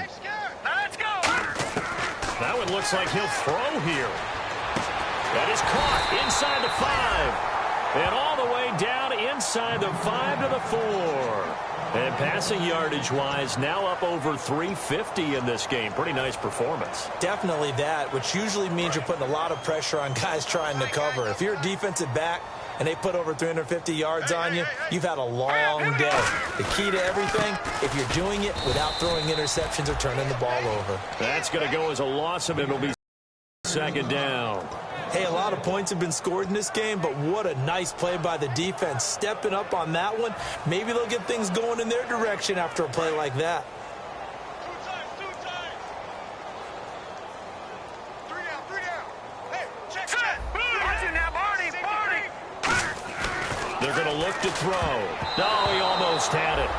Now let's go! That one looks like he'll throw here. That is caught inside the 5. And all the way down inside the 5 to the 4. And passing yardage-wise, now up over 350 in this game. Pretty nice performance. Definitely that, which usually means you're putting a lot of pressure on guys trying to cover. If you're a defensive back and they put over 350 yards on you, you've had a long day. The key to everything, if you're doing it without throwing interceptions or turning the ball over. That's going to go as a loss, and it'll be second down. Hey, a lot of points have been scored in this game, but what a nice play by the defense. Stepping up on that one, maybe they'll get things going in their direction after a play like that. They're going to look to throw. Oh, he almost had it.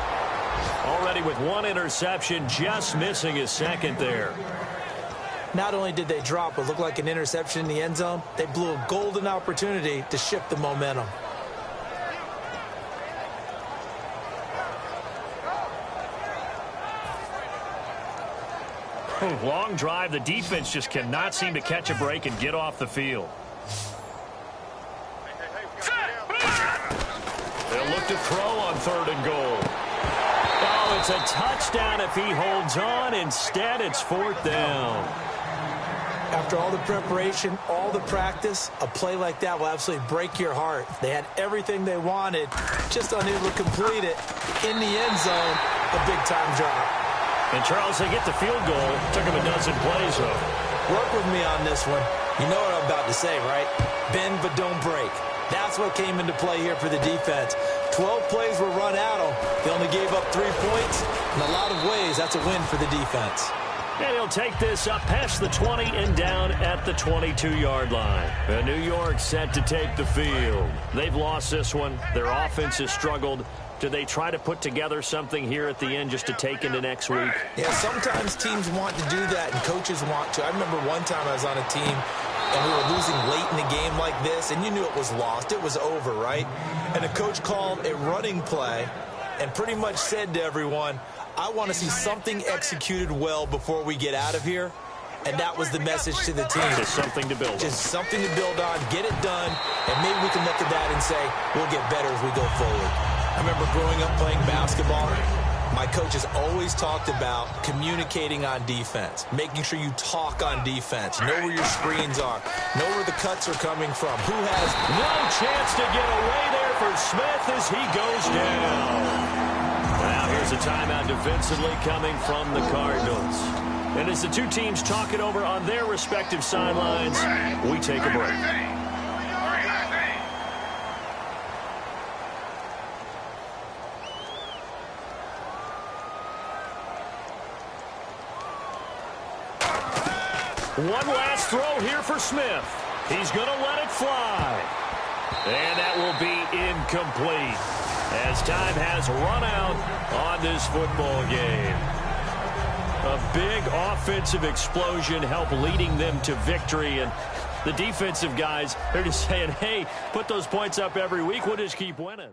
Already with one interception, just missing his second there. Not only did they drop what looked like an interception in the end zone, they blew a golden opportunity to shift the momentum. Long drive. The defense just cannot seem to catch a break and get off the field. They'll look to throw on 3rd and goal. Oh, it's a touchdown if he holds on. Instead, it's 4th down. After all the preparation, all the practice, a play like that will absolutely break your heart. They had everything they wanted, just unable to complete it. In the end zone, a big-time drop. And, Charles, they get the field goal. Took him a dozen plays, though. Work with me on this one. You know what I'm about to say, right? Bend but don't break. That's what came into play here for the defense. 12 plays were run at them. They only gave up 3 points. In a lot of ways, that's a win for the defense. And he'll take this up past the 20 and down at the 22-yard line. And New York set to take the field. They've lost this one. Their offense has struggled. Do they try to put together something here at the end just to take into next week? Yeah, sometimes teams want to do that and coaches want to. I remember one time I was on a team and we were losing late in the game like this, and you knew it was lost. It was over, right? And the coach called a running play and pretty much said to everyone, I want to see something executed well before we get out of here. And that was the message to the team. Just something to build on. Just something to build on, get it done, and maybe we can look at that and say, we'll get better as we go forward. I remember growing up playing basketball. My coaches always talked about communicating on defense, making sure you talk on defense, know where your screens are, know where the cuts are coming from, who has no chance to get away there for Smith as he goes down. Now here's a timeout defensively coming from the Cardinals. And as the two teams talk it over on their respective sidelines, we take a break. One last throw here for Smith. He's going to let it fly. And that will be incomplete as time has run out on this football game. A big offensive explosion helped leading them to victory. And the defensive guys, they're just saying, hey, put those points up every week. We'll just keep winning.